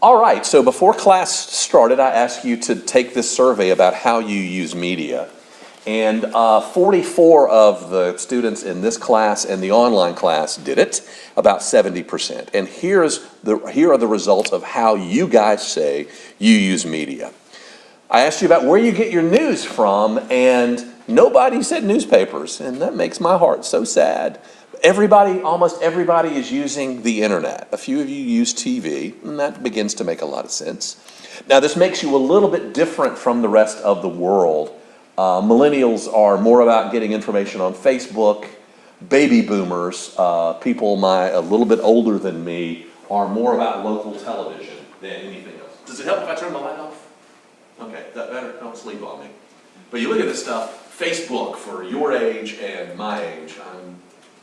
All right, so before class started, I asked you to take this survey about how you use media. And 44 of the students in this class and the online class did it, about 70%. And here are the results of how you guys say you use media. I asked you about where you get your news from, and nobody said newspapers, and that makes my heart so sad. Almost everybody is using the internet. A few of you use TV, and that begins to make a lot of sense. Now, this makes you a little bit different from the rest of the world. Millennials are more about getting information on Facebook. Baby boomers, people a little bit older than me, are more about local television than anything else. Does it help if I turn the light off? Okay, that better? Don't sleep on me. But you look at this stuff, Facebook for your age and my age. I'm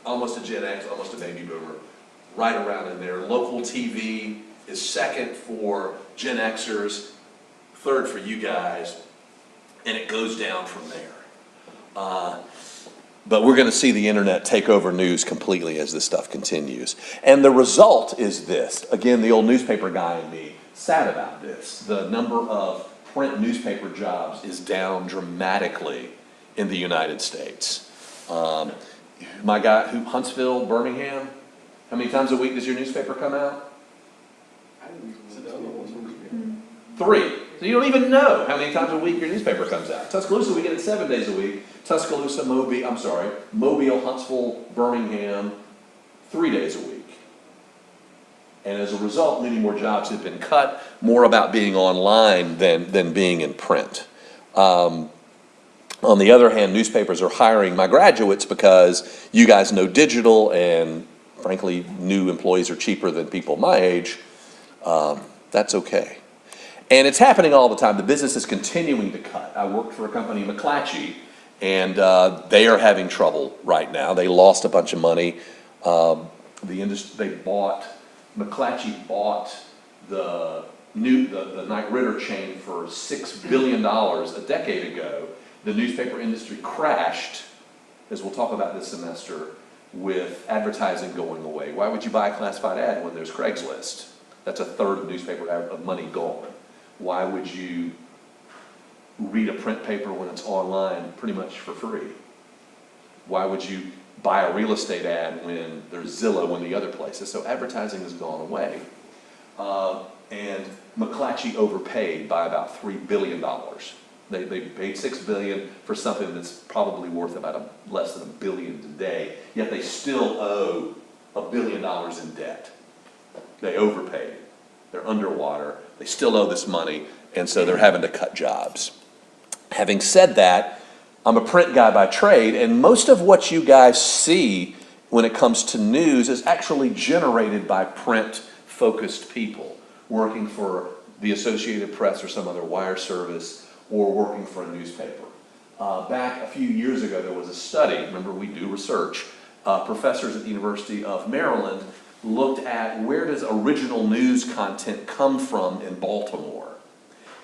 almost a Gen X, almost a baby boomer, right around in there. Local TV is second for Gen Xers, third for you guys, and it goes down from there. But we're going to see the internet take over news completely as this stuff continues. And the result is this. Again, the old newspaper guy in me, sad about this. The number of print newspaper jobs is down dramatically in the United States. My guy, Huntsville, Birmingham, how many times a week does your newspaper come out? 3. So you don't even know how many times a week your newspaper comes out. Tuscaloosa, we get it 7 days a week. Tuscaloosa, Mobile, Huntsville, Birmingham, 3 days a week. And as a result, many more jobs have been cut, more about being online than being in print. On the other hand, newspapers are hiring my graduates because you guys know digital, and frankly, new employees are cheaper than people my age. That's okay. And it's happening all the time. The business is continuing to cut. I worked for a company, McClatchy, and they are having trouble right now. They lost a bunch of money. McClatchy bought the Knight Ridder chain for $6 billion a decade ago. The newspaper industry crashed, as we'll talk about this semester, with advertising going away. Why would you buy a classified ad when there's Craigslist? That's a third of newspaper money gone. Why would you read a print paper when it's online pretty much for free? Why would you buy a real estate ad when there's Zillow in the other places? So advertising has gone away. And McClatchy overpaid by about $3 billion. They paid $6 billion for something that's probably worth about less than $1 billion today, yet they still owe $1 billion in debt. They overpaid. They're underwater. They still owe this money, and so they're having to cut jobs. Having said that, I'm a print guy by trade, and most of what you guys see when it comes to news is actually generated by print-focused people working for the Associated Press or some other wire service, or working for a newspaper. Back a few years ago, there was a study, remember we do research, professors at the University of Maryland looked at where does original news content come from in Baltimore.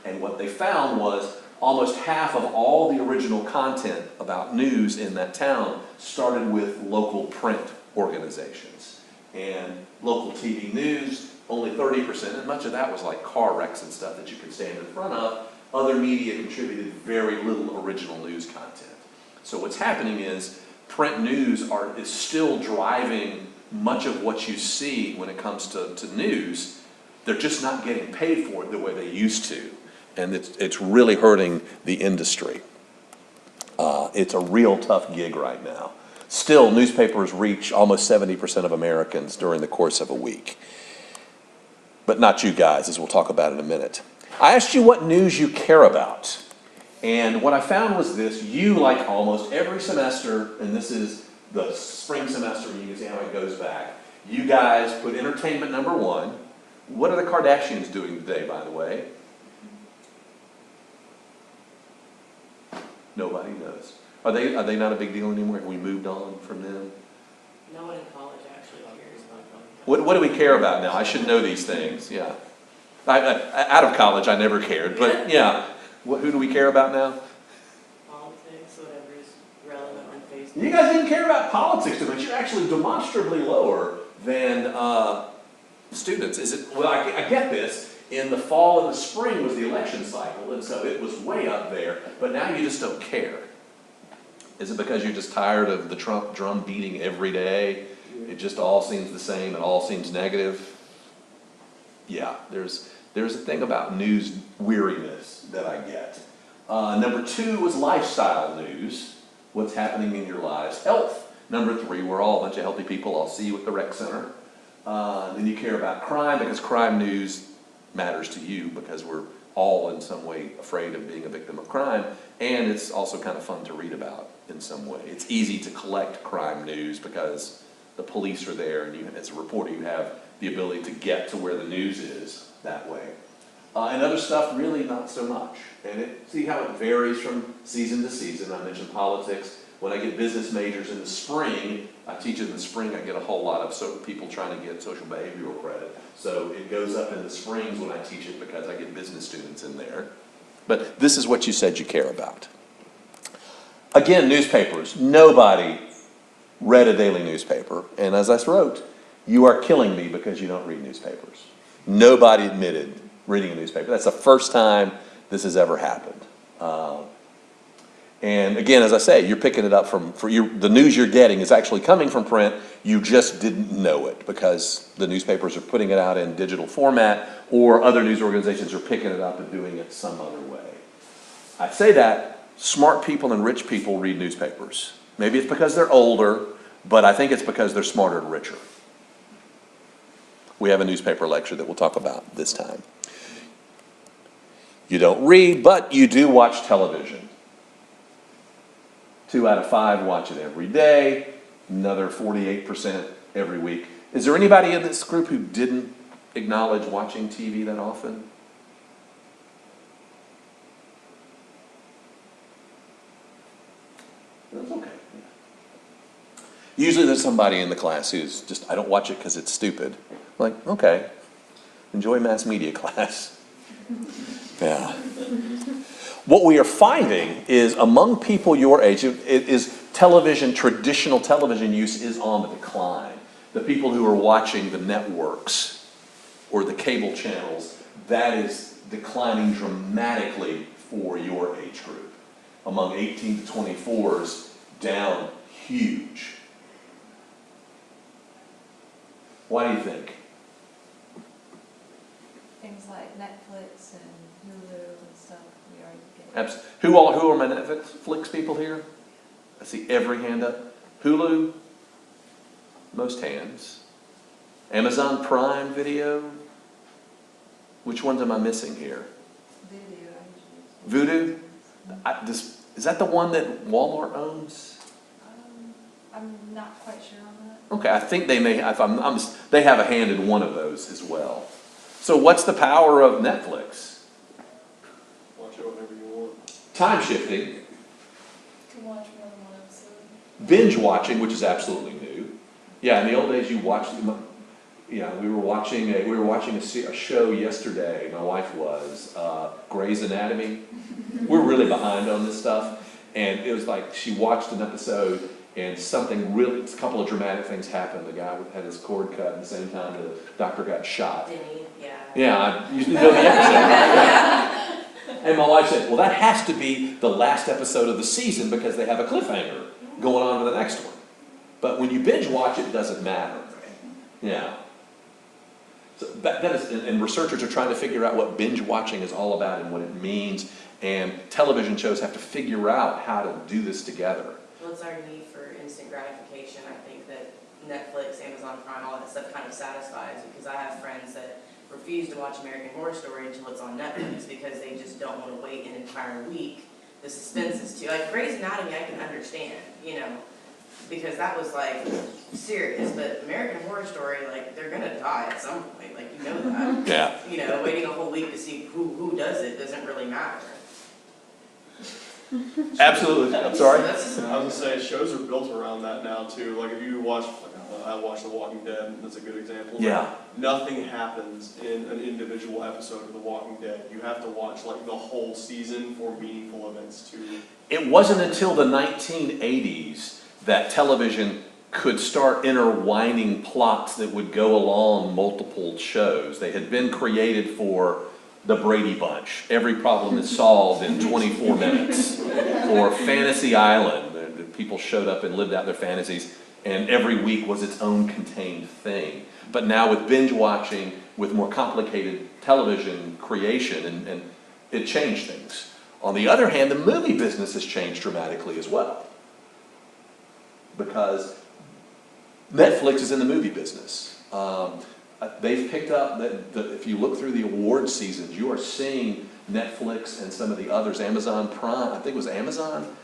And what they found was almost half of all the original content about news in that town started with local print organizations. And local TV news, only 30%, and much of that was like car wrecks and stuff that you could stand in front of. Other media contributed very little original news content. So what's happening is print news is still driving much of what you see when it comes to news. They're just not getting paid for it the way they used to. And it's really hurting the industry. It's a real tough gig right now. Still, newspapers reach almost 70% of Americans during the course of a week. But not you guys, as we'll talk about in a minute. I asked you what news you care about. And what I found was this: you, like almost every semester, and this is the spring semester, you can see how it goes back, you guys put entertainment number 1. What are the Kardashians doing today, by the way? Nobody knows. Are they not a big deal anymore? Have we moved on from them? No one in college actually cares about them. What do we care about now? I should know these things, yeah. Out of college, I never cared, but yeah. Who do we care about now? Politics, whatever is relevant on Facebook. You guys didn't care about politics too much. You're actually demonstrably lower than students. Is it? Well, I get this. In the fall and the spring was the election cycle, and so it was way up there, but now you just don't care. Is it because you're just tired of the Trump drum beating every day? It just all seems the same, it all seems negative? Yeah, there's a thing about news weariness that I get. Number 2 was lifestyle news, what's happening in your lives. Health. Number 3, we're all a bunch of healthy people, I'll see you at the rec center. Then you care about crime, because crime news matters to you, because we're all in some way afraid of being a victim of crime, and it's also kind of fun to read about in some way. It's easy to collect crime news because the police are there, and you, as a reporter, you have the ability to get to where the news is that way. And other stuff, really not so much. And see how it varies from season to season. I mentioned politics. When I get business majors in the spring, I teach in the spring, I get a whole lot of people trying to get social behavioral credit. So it goes up in the springs when I teach it because I get business students in there. But this is what you said you care about. Again, newspapers. Nobody read a daily newspaper. And as I wrote, you are killing me because you don't read newspapers. Nobody admitted reading a newspaper. That's the first time this has ever happened. And again, as I say, you're picking it up the news you're getting is actually coming from print. You just didn't know it because the newspapers are putting it out in digital format, or other news organizations are picking it up and doing it some other way. I say that smart people and rich people read newspapers. Maybe it's because they're older, but I think it's because they're smarter and richer. We have a newspaper lecture that we'll talk about this time. You don't read, but you do watch television. 2 out of 5 watch it every day, another 48% every week. Is there anybody in this group who didn't acknowledge watching TV that often? That's okay. Usually there's somebody in the class who's just, I don't watch it because it's stupid. I'm like, okay, enjoy mass media class. Yeah. What we are finding is among people your age, traditional television use is on the decline. The people who are watching the networks or the cable channels, that is declining dramatically for your age group. Among 18 to 24s, down huge. Why do you think? Things like Netflix and Hulu and stuff we already get. Who are my Netflix people here? I see every hand up. Hulu, most hands. Amazon Prime Video. Which ones am I missing here? Video. Vudu? Is that the one that Walmart owns? I'm not quite sure on that. Okay, I think they may have, they have a hand in one of those as well. So what's the power of Netflix? Watch it whenever you want. Time shifting. You can watch more than one episode. Binge watching, which is absolutely new. Yeah, in the old days you watched, yeah, we were watching a show yesterday, my wife was, Grey's Anatomy. We're really behind on this stuff. And it was like she watched an episode and a couple of dramatic things happened. The guy had his cord cut at the same time the doctor got shot. Denny, yeah. Yeah, you know the episode. And my wife said, well, that has to be the last episode of the season because they have a cliffhanger going on to the next one. But when you binge watch, it doesn't matter. Yeah. So that is, and researchers are trying to figure out what binge watching is all about and what it means. And television shows have to figure out how to do this together. Well, it's our need for instant gratification. I think that Netflix, Amazon Prime, all that stuff kind of satisfies, because I have friends that refuse to watch American Horror Story until it's on Netflix because they just don't want to wait an entire week. The suspense is too, like Grey's Anatomy I can understand, because that was like serious, but American Horror Story, like they're gonna die at some point, like that. Yeah. Waiting a whole week to see who does it doesn't really matter. Absolutely. I'm sorry. I was gonna say, shows are built around that now too. Like if you watch, I watch The Walking Dead, that's a good example. Yeah. Nothing happens in an individual episode of The Walking Dead. You have to watch like the whole season for meaningful events to. It wasn't until the 1980s that television could start intertwining plots that would go along multiple shows. They had been created for the Brady Bunch. Every problem is solved in 24 minutes. Or Fantasy Island. The people showed up and lived out their fantasies, and every week was its own contained thing. But now with binge watching, with more complicated television creation, and it changed things. On the other hand, the movie business has changed dramatically as well. Because Netflix is in the movie business. They've picked up that if you look through the award seasons, you are seeing Netflix and some of the others, Amazon Prime, I think it was Amazon.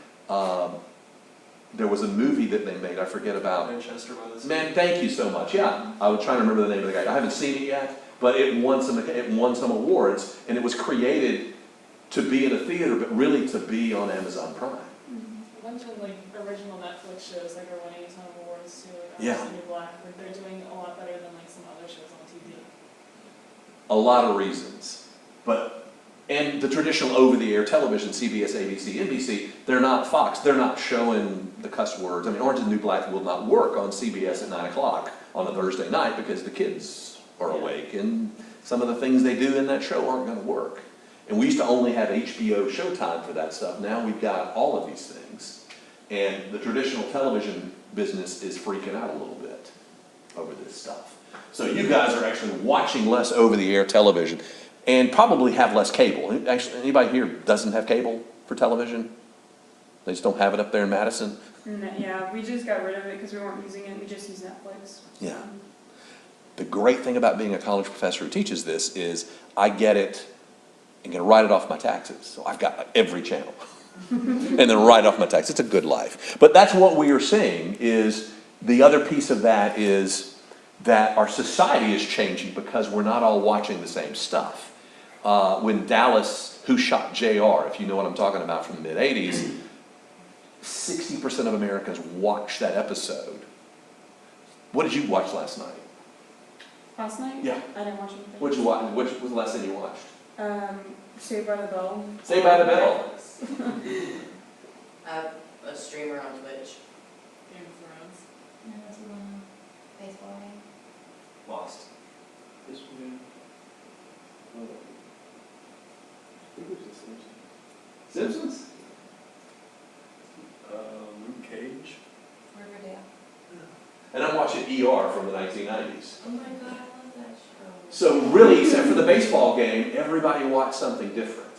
There was a movie that they made, I forget about. Manchester by the Sea. Man, thank you so much, yeah. I was trying to remember the name of the guy. I haven't seen it yet, but it won some awards, and it was created to be in a theater, but really to be on Amazon Prime. A bunch of like original Netflix shows like are winning a ton of awards too, like Yeah. Orange is the New Black, like they're doing a lot better than like some other shows on TV. A lot of reasons, and the traditional over-the-air television, CBS, ABC, NBC, they're not Fox. They're not showing the cuss words. I mean, Orange is the New Black will not work on CBS at 9 o'clock on a Thursday night because the kids are awake, and some of the things they do in that show aren't going to work. And we used to only have HBO Showtime for that stuff. Now we've got all of these things, and the traditional television business is freaking out a little bit over this stuff. So you guys are actually watching less over-the-air television. And probably have less cable. Actually, anybody here doesn't have cable for television? They just don't have it up there in Madison? Yeah, we just got rid of it because we weren't using it. We just use Netflix. Yeah. The great thing about being a college professor who teaches this is I get it and can write it off my taxes. So I've got every channel. And then write off my taxes. It's a good life. But that's what we are seeing is the other piece of that is that our society is changing because we're not all watching the same stuff. When Dallas, Who Shot JR, if you know what I'm talking about from the mid-'80s, 60% of Americans watched that episode. What did you watch last night? Last night? Yeah. I didn't watch anything. What did you watch? Which was the last thing you watched? Saved by the Bell. Saved by the Bell. A streamer on Twitch. Game of Thrones. No, that's a little baseball game. Lost. This one. Simpsons? Luke Cage. Riverdale. And I'm watching ER from the 1990s. Oh my god, I love that show. So really, except for the baseball game, everybody watched something different.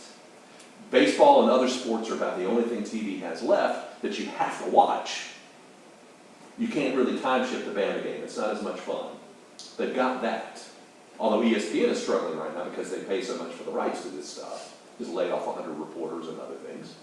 Baseball and other sports are about the only thing TV has left that you have to watch. You can't really time shift the Bama game. It's not as much fun. They've got that. Although ESPN is struggling right now because they pay so much for the rights to this stuff. Just laid off 100 reporters and other things.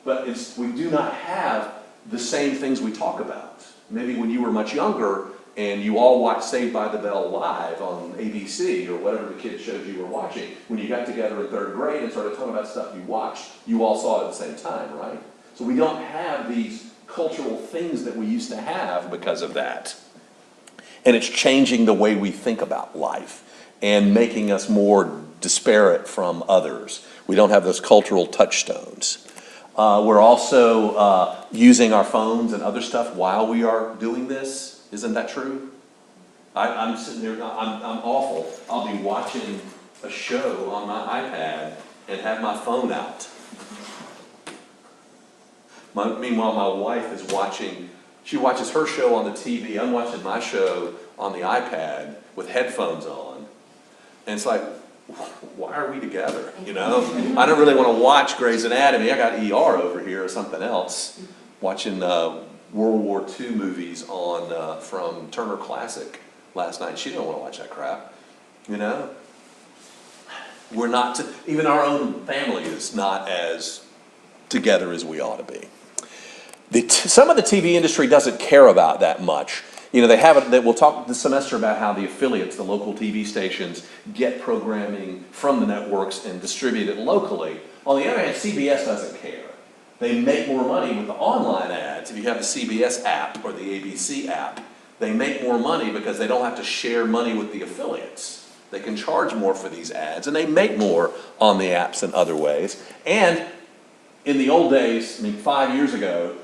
But we do not have the same things we talk about. Maybe when you were much younger and you all watched Saved by the Bell live on ABC or whatever the kids shows you were watching, when you got together in 3rd grade and started talking about stuff you watched, you all saw it at the same time, right? So we don't have these cultural things that we used to have because of that. And it's changing the way we think about life and making us more disparate from others. We don't have those cultural touchstones. We're also using our phones and other stuff while we are doing this. Isn't that true? I'm sitting there, I'm awful. I'll be watching a show on my iPad and have my phone out. Meanwhile, my wife is watching, she watches her show on the TV. I'm watching my show on the iPad with headphones on. And it's like, why are we together, you know? I don't really want to watch Grey's Anatomy. I got ER over here or something else. Watching World War II movies on from Turner Classic last night. She didn't want to watch that crap, you know? We're not, even our own family is not as together as we ought to be. Some of the TV industry doesn't care about that much. You know, we'll talk this semester about how the affiliates, the local TV stations, get programming from the networks and distribute it locally. On the other hand, CBS doesn't care. They make more money with the online ads. If you have the CBS app or the ABC app, they make more money because they don't have to share money with the affiliates. They can charge more for these ads, and they make more on the apps in other ways. And in the old days, I mean, 5 years ago,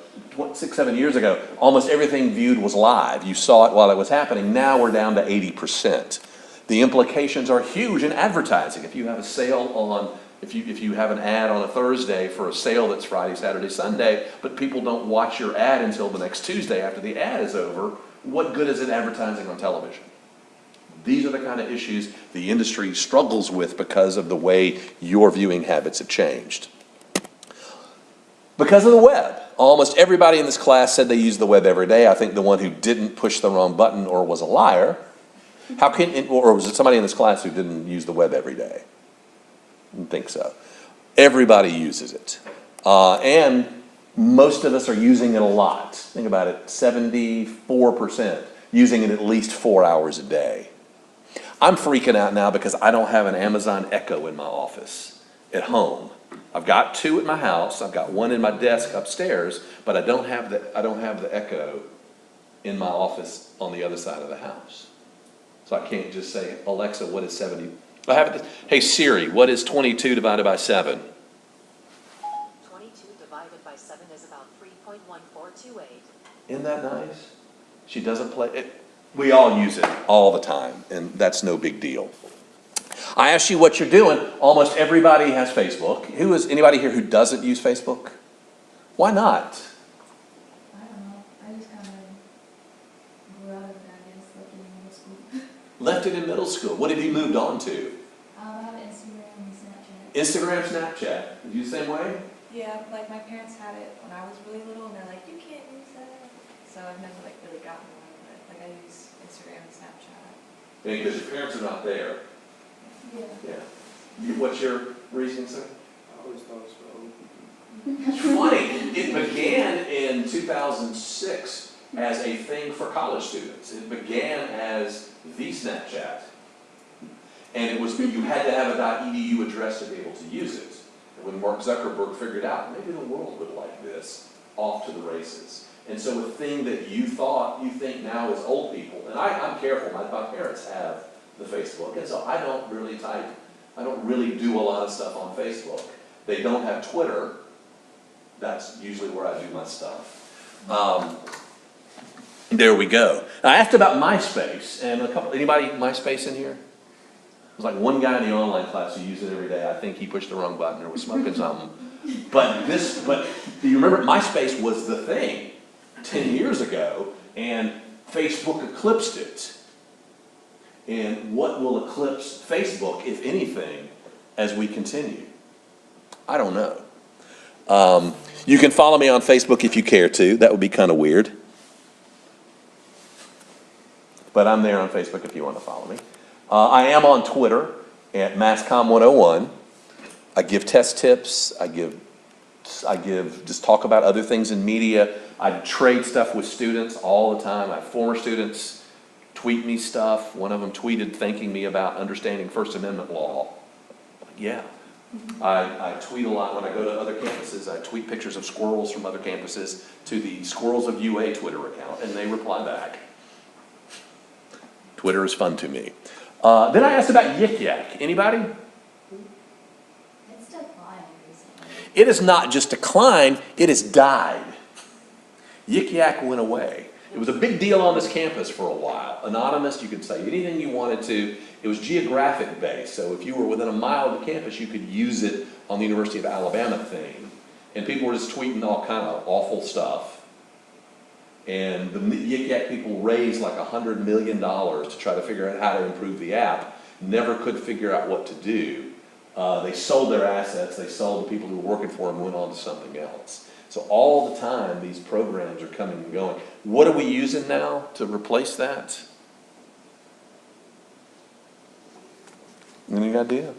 6, 7 years ago, almost everything viewed was live. You saw it while it was happening. Now we're down to 80%. The implications are huge in advertising. If you have a sale on, if you have an ad on a Thursday for a sale that's Friday, Saturday, Sunday, but people don't watch your ad until the next Tuesday after the ad is over, what good is it advertising on television? These are the kind of issues the industry struggles with because of the way your viewing habits have changed. Because of the web. Almost everybody in this class said they use the web every day. I think the one who didn't push the wrong button or was a liar. Or was it somebody in this class who didn't use the web every day? I didn't think so. Everybody uses it. And most of us are using it a lot. Think about it, 74% using it at least 4 hours a day. I'm freaking out now because I don't have an Amazon Echo in my office at home. I've got 2 at my house. I've got 1 in my desk upstairs, but I don't have the Echo in my office on the other side of the house. So I can't just say, Alexa, what is 70? I have it. Hey Siri, what is 22 divided by 7? 22 divided by 7 is about 3.1428. Isn't that nice? She doesn't play it. We all use it all the time, and that's no big deal. I asked you what you're doing. Almost everybody has Facebook. Anybody here who doesn't use Facebook? Why not? I don't know, I just kind of grew out of it, I guess, like in middle school. Left it in middle school. What have you moved on to? I have Instagram and Snapchat. Instagram, Snapchat. You the same way? Yeah, like my parents had it when I was really little, and they're like, you can't use that. So I've never like really gotten one of it. Like I use Instagram and Snapchat. Because your parents are not there. Yeah. Yeah. What's your reasoning, sir? I always thought it It's funny. It began in 2006 as a thing for college students. It began as the Snapchat. And it was, you had to have a .edu address to be able to use it. And when Mark Zuckerberg figured out, maybe the world would like this, off to the races. And so a thing that you think now is old people, and I'm careful, my parents have the Facebook, and so I don't really do a lot of stuff on Facebook. They don't have Twitter. That's usually where I do my stuff. There we go. I asked about MySpace, and anybody MySpace in here? There's like one guy in the online class who used it every day. I think he pushed the wrong button or was smoking something. But do you remember MySpace was the thing 10 years ago, and Facebook eclipsed it. And what will eclipse Facebook, if anything, as we continue? I don't know. You can follow me on Facebook if you care to. That would be kind of weird. But I'm there on Facebook if you want to follow me. I am on Twitter at MassCom101. I give test tips. I just talk about other things in media. I trade stuff with students all the time. I have former students tweet me stuff. One of them tweeted thanking me about understanding First Amendment law. Yeah. I tweet a lot when I go to other campuses. I tweet pictures of squirrels from other campuses to the Squirrels of UA Twitter account, and they reply back. Twitter is fun to me. Then I asked about Yik Yak. Anybody? It's declined recently. It has not just declined, it has died. Yik Yak went away. It was a big deal on this campus for a while. Anonymous, you could say anything you wanted to. It was geographic based, so if you were within a mile of the campus, you could use it on the University of Alabama thing. And people were just tweeting all kind of awful stuff. And the Yik Yak people raised like $100 million to try to figure out how to improve the app. Never could figure out what to do. They sold their assets, they sold the people who were working for them, went on to something else. So all the time, these programs are coming and going. What are we using now to replace that? Any idea?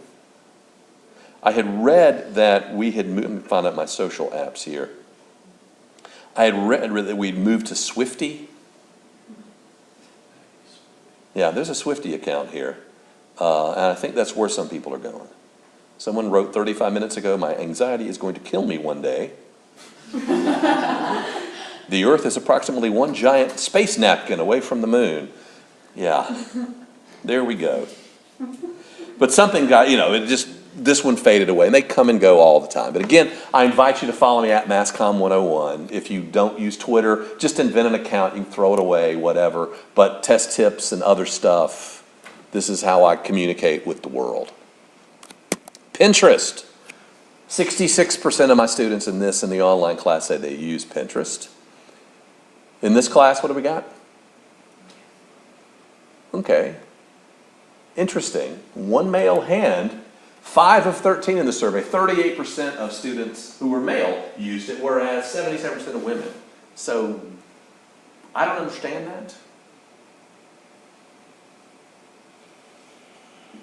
I had read that we had moved, let me find out my social apps here. I had read that we'd moved to Swifty. Yeah, there's a Swifty account here. And I think that's where some people are going. Someone wrote 35 minutes ago, my anxiety is going to kill me one day. The Earth is approximately one giant space napkin away from the moon. Yeah, there we go. But something got, it just, this one faded away, and they come and go all the time. But again, I invite you to follow me at MassCom101. If you don't use Twitter, just invent an account, you can throw it away, whatever. But test tips and other stuff, this is how I communicate with the world. Pinterest. 66% of my students in the online class say they use Pinterest. In this class, what do we got? Okay. Interesting. One male hand, 5 of 13 in the survey, 38% of students who were male used it, whereas 77% of women. So, I don't understand that.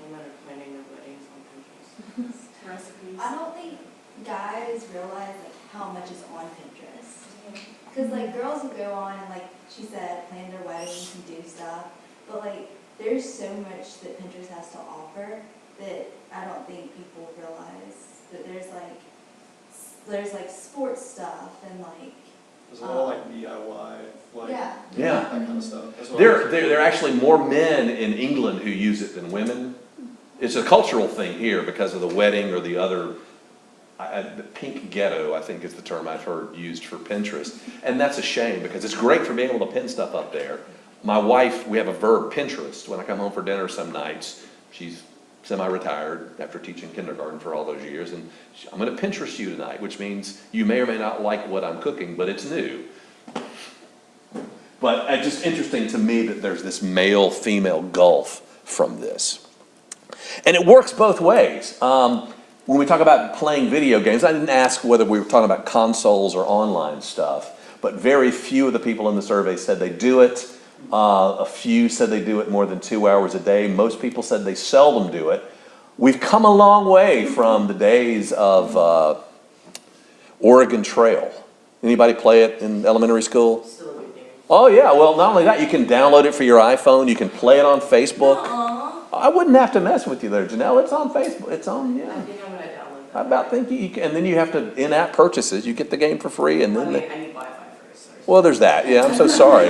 Women are planning their weddings on Pinterest. Recipes. I don't think guys realize like how much is on Pinterest. Cause like girls will go on and like she said, plan their weddings and do stuff, but like there's so much that Pinterest has to offer that I don't think people realize that there's like sports stuff and like There's a lot of like DIY, like yeah. Yeah. that kind of stuff. That's what There are actually more men in England who use it than women. It's a cultural thing here because of the wedding or the other, the pink ghetto, I think is the term I've heard used for Pinterest. And that's a shame because it's great for being able to pin stuff up there. My wife, we have a verb, Pinterest. When I come home for dinner some nights, she's semi-retired after teaching kindergarten for all those years, and I'm gonna Pinterest you tonight, which means you may or may not like what I'm cooking, but it's new. But it's just interesting to me that there's this male-female gulf from this. And it works both ways. When we talk about playing video games, I didn't ask whether we were talking about consoles or online stuff, but very few of the people in the survey said they do it. A few said they do it more than 2 hours a day. Most people said they seldom do it. We've come a long way from the days of Oregon Trail. Anybody play it in elementary school? Still a good game. Oh yeah, well not only that, you can download it for your iPhone, you can play it on Facebook. I wouldn't have to mess with you there, Janelle, it's on Facebook, it's on, yeah. I think I'm gonna download that. I about think you can, and then you have to, in-app purchases, you get the game for free and then, I need Wi-Fi first. Sorry. well, there's that, yeah, I'm so sorry.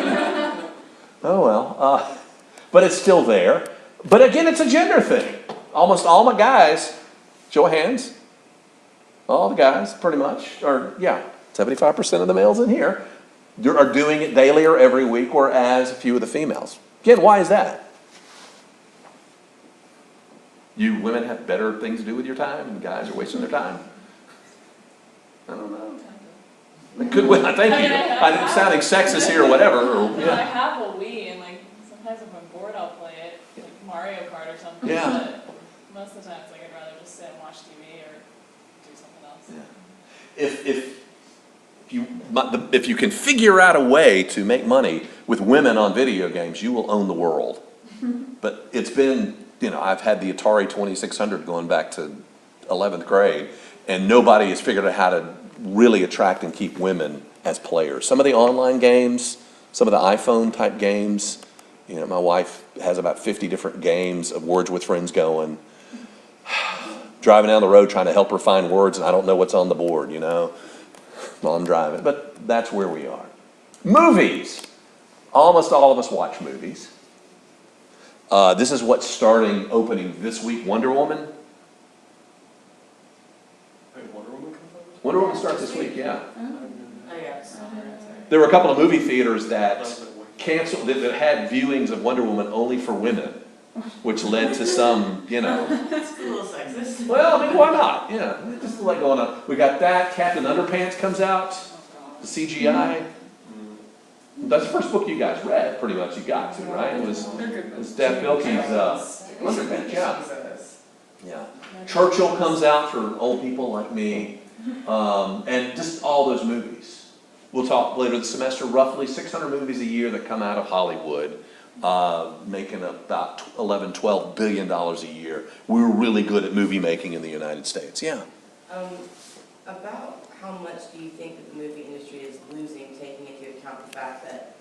Oh well, but it's still there. But again, it's a gender thing. Almost all my guys, show of hands, all the guys pretty much, or yeah, 75% of the males in here are doing it daily or every week, whereas a few of the females. Again, why is that? You women have better things to do with your time, and guys are wasting their time. I don't know. It could, thank you. I'm sounding sexist here or whatever. Or, I yeah. have a Wii, and like sometimes if I'm bored, I'll play it, like Mario Kart or something. Yeah. But most of the time, it's like I'd rather just sit and watch TV or do something else. Yeah. If you can figure out a way to make money with women on video games, you will own the world. But it's been, I've had the Atari 2600 going back to 11th grade, and nobody has figured out how to really attract and keep women as players. Some of the online games, some of the iPhone type games, my wife has about 50 different games of Words with Friends going. Driving down the road trying to help her find words, and I don't know what's on the board, while I'm driving. But that's where we are. Movies. Almost all of us watch movies. This is what's opening this week. Wonder Woman. Wait, Wonder Woman comes up? Wonder Woman starts this week, yeah. Oh yeah. Sorry. There were a couple of movie theaters that canceled, that had viewings of Wonder Woman only for women, which led to some, That's a little sexist. Well, I mean, why not? Yeah, just like going on. We got that. Captain Underpants comes out. The CGI. That's the first book you guys read, pretty much. You got to, right? It was Dav Pilkey's Underpants, yeah. Yeah. Churchill comes out for old people like me, and just all those movies. We'll talk later this semester. Roughly 600 movies a year that come out of Hollywood, making about $11-12 billion a year. We're really good at movie making in the United States. Yeah. About how much do you think that the movie industry is losing, taking into account the fact that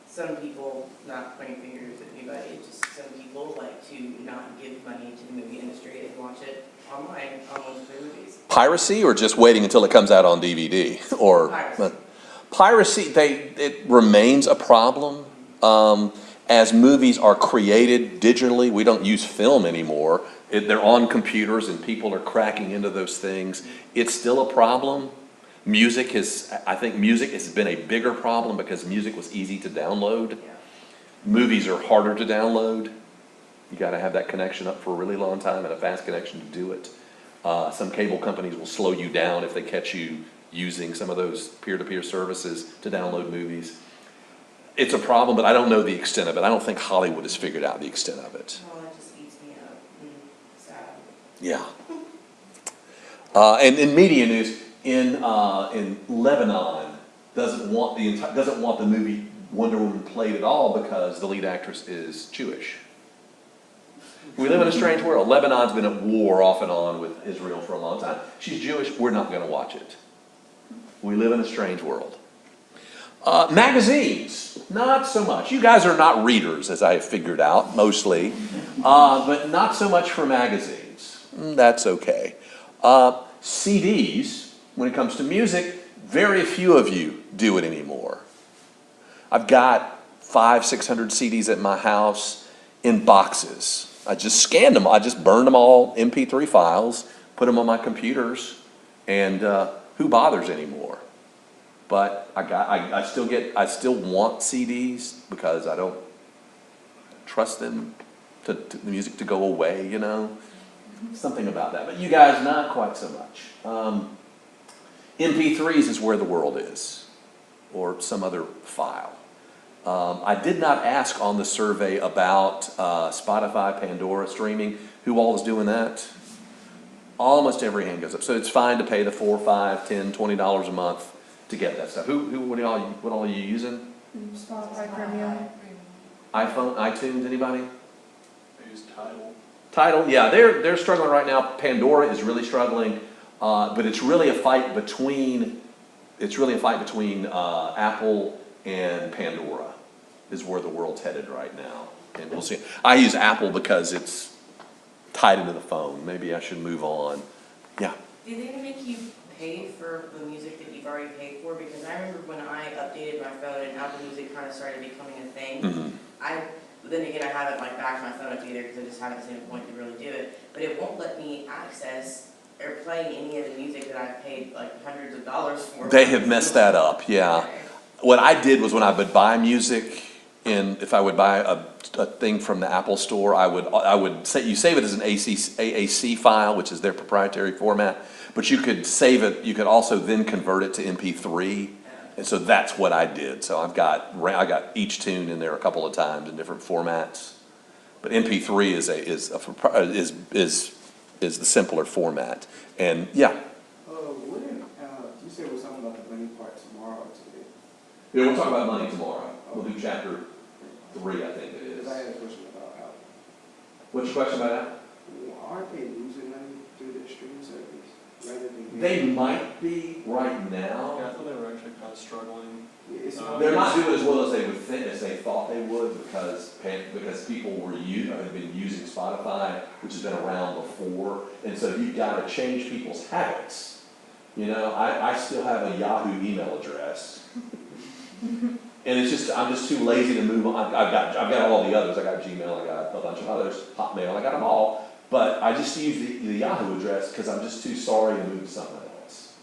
some people, not pointing fingers at anybody, just some people like to not give money to the movie industry and watch it online on most of their movies? Piracy, or just waiting until it comes out on DVD? Or Piracy. Piracy, it remains a problem. as movies are created digitally, we don't use film anymore. They're on computers and people are cracking into those things. It's still a problem. I think music has been a bigger problem because music was easy to download. Movies are harder to download. You gotta have that connection up for a really long time and a fast connection to do it. Some cable companies will slow you down if they catch you using some of those peer-to-peer services to download movies. It's a problem, but I don't know the extent of it. I don't think Hollywood has figured out the extent of it. Well, that just eats me up. Sad. Yeah. And in media news, in Lebanon doesn't want the movie Wonder Woman played at all because the lead actress is Jewish. We live in a strange world. Lebanon's been at war off and on with Israel for a long time. She's Jewish. We're not going to watch it. We live in a strange world. Magazines, not so much. You guys are not readers, as I have figured out, mostly, but not so much for magazines. That's okay. CDs, when it comes to music, very few of you do it anymore. I've got 500-600 CDs at my house in boxes. I just scanned them. I just burned them all, MP3 files, put them on my computers, and who bothers anymore? But I still want CDs because I don't trust them to the music to go away, you know? Something about that. But you guys, not quite so much. MP3s is where the world is, or some other file. I did not ask on the survey about Spotify, Pandora streaming. Who all is doing that? Almost every hand goes up. So it's fine to pay the $4, $5, $10, $20 a month to get that stuff. What all are you using? Spotify Premium. iPhone, iTunes, anybody? I use Tidal. Tidal, yeah, they're struggling right now. Pandora is really struggling, but it's really a fight between Apple and Pandora is where the world's headed right now, and we'll see. I use Apple because it's tied into the phone. Maybe I should move on. Yeah. Do they make you pay for the music that you've already paid for? Because I remember when I updated my phone and Apple Music kind of started becoming a thing. Mm-hmm. Then again, I haven't like backed my phone up either because I just haven't seen a point to really do it. But it won't let me access or play any of the music that I've paid like hundreds of dollars for. They have messed that up, yeah. Okay. What I did was when I would buy music, if I would buy a thing from the Apple Store, I would say you save it as an AAC file, which is their proprietary format, but you could save it. You could also then convert it to MP3, and so that's what I did. So I got each tune in there a couple of times in different formats, but MP3 is the simpler format, and yeah. You said it was something about the money part tomorrow or today. Yeah, we'll talk about money tomorrow. We'll do chapter 3, I think it is. Because I had a question about Apple. What's your question about that? Aren't they losing money through their streaming service? Rather than They might be right now. Yeah, I thought they were actually kind of struggling. They're not doing as well as they would think, as they thought they would, because people have been using Spotify, which has been around before, and so you've got to change people's habits. You know, I still have a Yahoo email address, and I'm just too lazy to move on. I've got all the others. I got Gmail, I got a bunch of others, Hotmail, I got them all, but I just use the Yahoo address because I'm just too sorry to move to something else.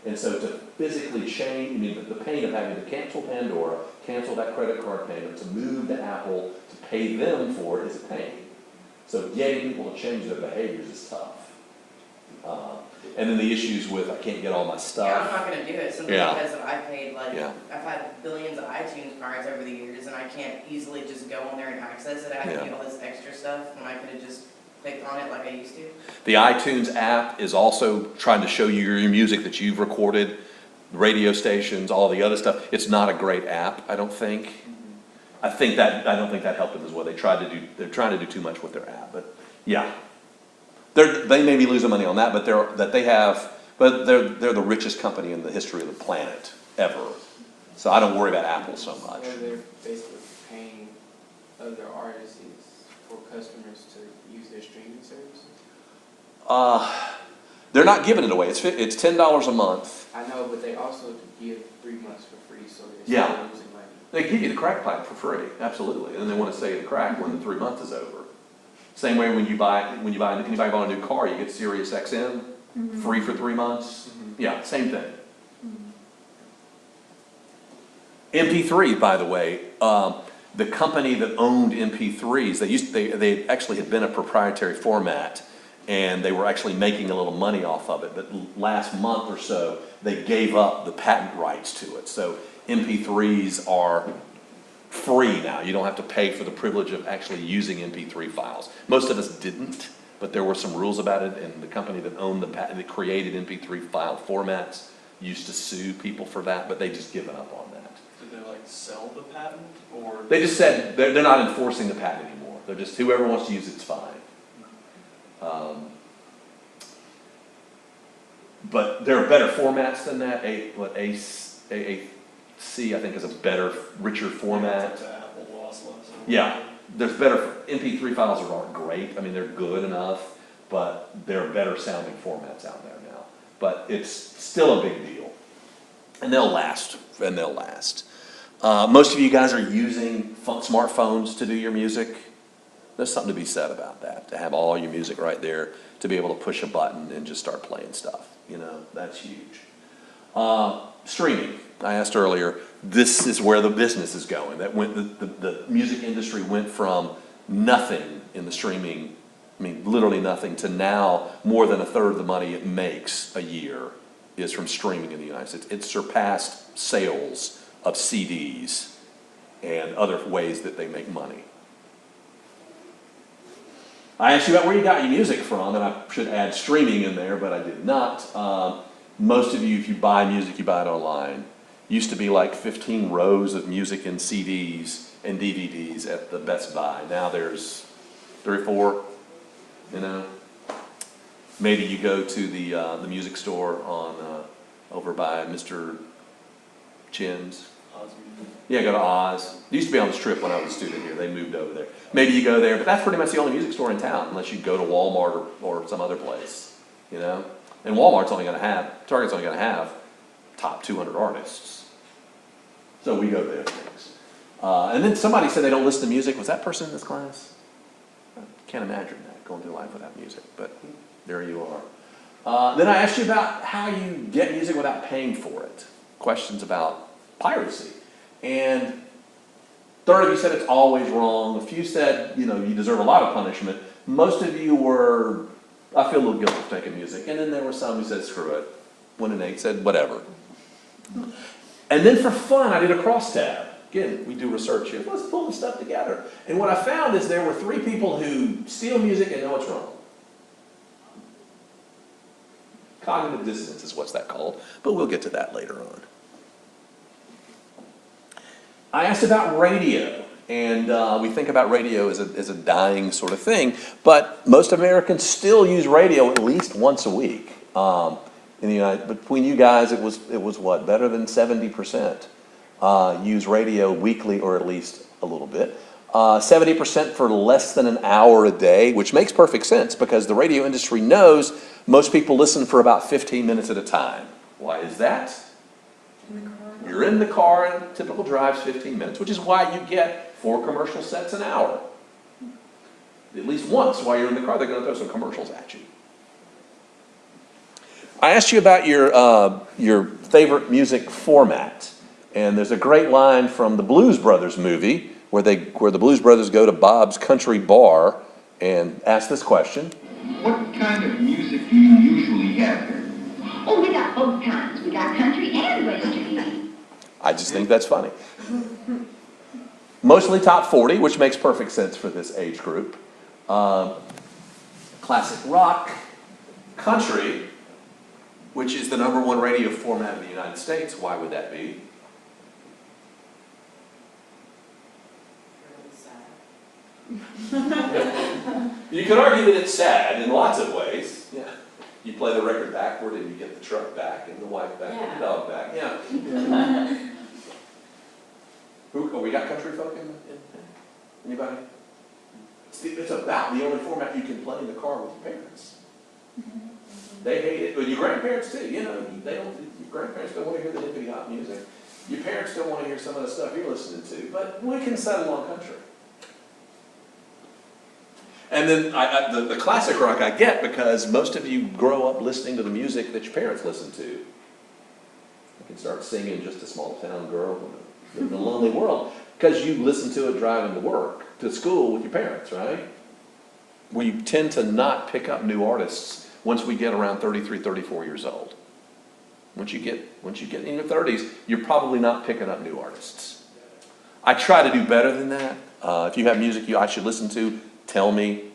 And so to physically change, the pain of having to cancel Pandora, cancel that credit card payment, to move to Apple, to pay them for it is a pain. So getting people to change their behaviors is tough. And then the issues with I can't get all my stuff. Yeah, I'm not gonna do it simply Yeah. because I paid Yeah. I've had billions of iTunes cards over the years and I can't easily just go on there and access it. I have to do all this extra stuff when I could have just clicked on it like I used to. The iTunes app is also trying to show you your music that you've recorded, radio stations, all the other stuff. It's not a great app, I don't think. I don't think that helped them as well. They're trying to do too much with their app, but yeah. They may be losing money on that, but they're the richest company in the history of the planet, ever. So I don't worry about Apple so much. So they're basically paying other artists for customers to use their streaming services? They're not giving it away. It's $10 a month. I know, but they also give 3 months for free, so they're Yeah. still losing money. They give you the crack pipe for free, absolutely, and they want to save the crack when the 3 months is over. Same way when you buy anybody buy a new car, you get Sirius XM, free for 3 months. Yeah, same thing. MP3, by the way, the company that owned MP3s, they actually had been a proprietary format, and they were actually making a little money off of it. But last month or so, they gave up the patent rights to it. So MP3s are free now. You don't have to pay for the privilege of actually using MP3 files. Most of us didn't, but there were some rules about it, and the company that owned the patent, that created MP3 file formats, used to sue people for that, but they just given up on that. Did they like sell the patent, or? They just said they're not enforcing the patent anymore. They're just, whoever wants to use it's fine. But there are better formats than that. AAC, I think, is a better, richer format. It's Apple lossless. Yeah, there's better, MP3 files aren't great. I mean, they're good enough, but there are better sounding formats out there now. But it's still a big deal. And they'll last, most of you guys are using smartphones to do your music. There's something to be said about that, to have all your music right there, to be able to push a button and just start playing stuff. You know, that's huge. Streaming, I asked earlier, this is where the business is going. The music industry went from nothing in the streaming, I mean, literally nothing, to now more than a third of the money it makes a year is from streaming in the United States. It surpassed sales of CDs and other ways that they make money. I asked you about where you got your music from, and I should add streaming in there, but I did not. Most of you, if you buy music, you buy it online. Used to be like 15 rows of music and CDs and DVDs at the Best Buy. Now there's 3 or 4, you know. Maybe you go to the music store on over by Mr. Chin's. Yeah, go to Oz. It used to be on the Strip when I was a student here. They moved over there. Maybe you go there, but that's pretty much the only music store in town, unless you go to Walmart or some other place, you know? And Target's only going to have top 200 artists. So we go there, things. And then somebody said they don't listen to music. Was that person in this class? I can't imagine that, going through life without music, but there you are. Then I asked you about how you get music without paying for it. Questions about piracy. And third of you said it's always wrong. A few said, you know, you deserve a lot of punishment. Most of you were, I feel a little guilty for taking music. And then there were some who said, screw it. 1 and 8 said, whatever. And then for fun, I did a crosstab. Again, we do research here. Let's pull this stuff together. And what I found is there were 3 people who steal music and know it's wrong. Cognitive dissonance is what's that called, but we'll get to that later on. I asked about radio, and we think about radio as a dying sort of thing, but most Americans still use radio at least once a week. In the United, between you guys, it was what, better than 70% use radio weekly, or at least a little bit. 70% for less than an hour a day, which makes perfect sense because the radio industry knows most people listen for about 15 minutes at a time. Why is that? You're in the car, and typical drive's 15 minutes, which is why you get 4 commercial sets an hour. At least once while you're in the car, they're going to throw some commercials at you. I asked you about your favorite music format, and there's a great line from the Blues Brothers movie where the Blues Brothers go to Bob's Country Bar and ask this question. What kind of music do you usually have there? Oh, we got both kinds. We got country and western. I just think that's funny. Mostly top 40, which makes perfect sense for this age group. Classic rock, country, which is the #1 radio format in the United States. Why would that be? You could argue that it's sad in lots of ways. Yeah. You play the record backward and you get the truck back and the wife back and the dog back. Yeah. We got country folk in anybody? It's about the only format you can play in the car with your parents. They hate it. Well, your grandparents too. You know, your grandparents don't want to hear the hippity hop music. Your parents don't want to hear some of the stuff you're listening to, but we can settle on country. And then the classic rock I get because most of you grow up listening to the music that your parents listen to. You can start singing Just a Small Town Girl in a Lonely World because you listen to it driving to work, to school with your parents, right? We tend to not pick up new artists once we get around 33, 34 years old. Once you get in your 30s, you're probably not picking up new artists. I try to do better than that. If you have music I should listen to, tell me.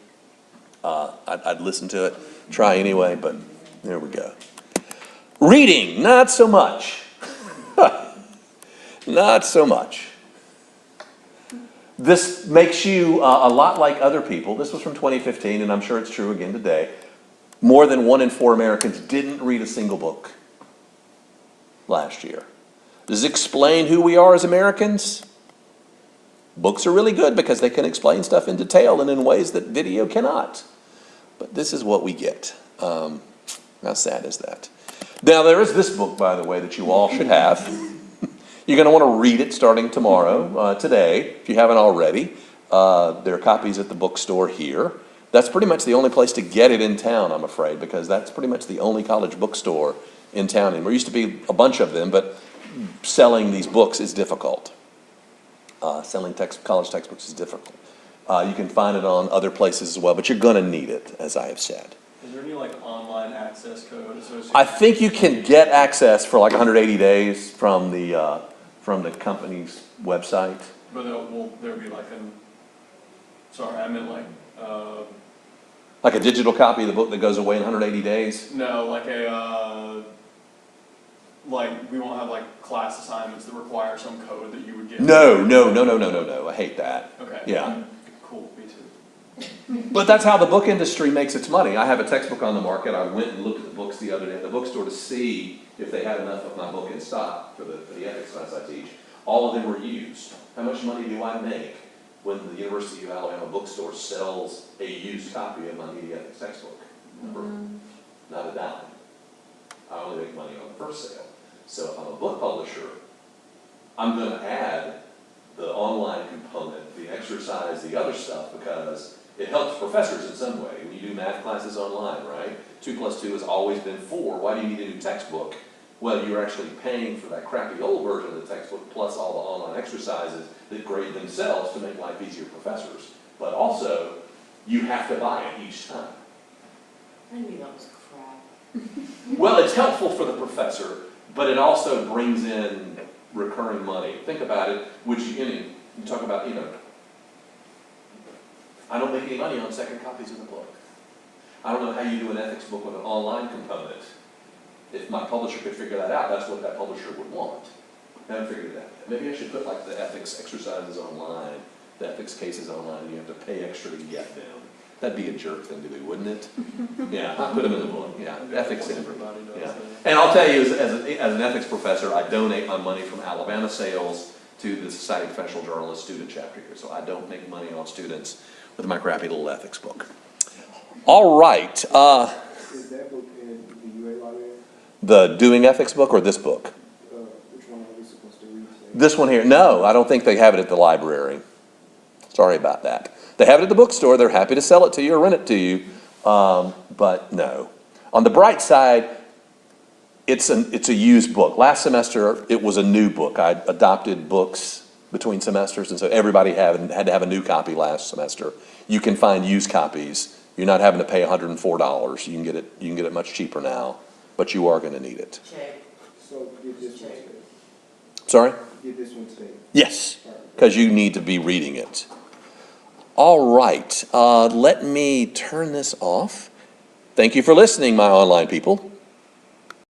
I'd listen to it. Try anyway, but there we go. Reading, not so much. Not so much. This makes you a lot like other people. This was from 2015, and I'm sure it's true again today. More than 1 in 4 Americans didn't read a single book last year. Does it explain who we are as Americans? Books are really good because they can explain stuff in detail and in ways that video cannot. But this is what we get. How sad is that? Now, there is this book, by the way, that you all should have. You're going to want to read it starting tomorrow, today, if you haven't already. There are copies at the bookstore here. That's pretty much the only place to get it in town, I'm afraid, because that's pretty much the only college bookstore in town. And there used to be a bunch of them, but selling these books is difficult. Selling college textbooks is difficult. You can find it on other places as well, but you're going to need it, as I have said. Is there any like online access code associated? I think you can get access for like 180 days from the company's website. But will there be like sorry, I meant like a digital copy of the book that goes away in 180 days? No, like we won't have like class assignments that require some code that you would get. No. I hate that. Okay. Yeah. Cool, me too. But that's how the book industry makes its money. I have a textbook on the market. I went and looked at the books the other day at the bookstore to see if they had enough of my book in stock for the ethics class I teach. All of them were used. How much money do I make when the University of Alabama bookstore sells a used copy of my media ethics textbook? Not a dime. I only make money on the first sale. So if I'm a book publisher, I'm going to add the online component, the exercise, the other stuff, because it helps professors in some way. When you do math classes online, right? 2 + 2 has always been 4. Why do you need a new textbook? Well, you're actually paying for that crappy old version of the textbook plus all the online exercises that grade themselves to make life easier for professors. But also, you have to buy it each time. I knew that was crap. Well, it's helpful for the professor, but it also brings in recurring money. Think about it, you talk about, I don't make any money on second copies of the book. I don't know how you do an ethics book with an online component. If my publisher could figure that out, that's what that publisher would want. I haven't figured it out yet. Maybe I should put like the ethics exercises online, the ethics cases online, and you have to pay extra to get them. That'd be a jerk thing to do, wouldn't it? Yeah, I put them in the book. Yeah, ethics in Everybody does yeah. that. And I'll tell you, as an ethics professor, I donate my money from Alabama sales to the Society of Professional Journalists student chapter here. So I don't make money on students with my crappy little ethics book. All right. Is that book in the UA library? The Doing Ethics book or this book? Which one are we supposed to read today? This one here. No, I don't think they have it at the library. Sorry about that. They have it at the bookstore. They're happy to sell it to you or rent it to you. But no. On the bright side, it's a used book. Last semester, it was a new book. I adopted books between semesters, and so everybody had to have a new copy last semester. You can find used copies. You're not having to pay $104. You can get it much cheaper now, but you are going to need it. Check. So get this one today. Sorry? Get this one today. Yes, because you need to be reading it. All right, let me turn this off. Thank you for listening, my online people.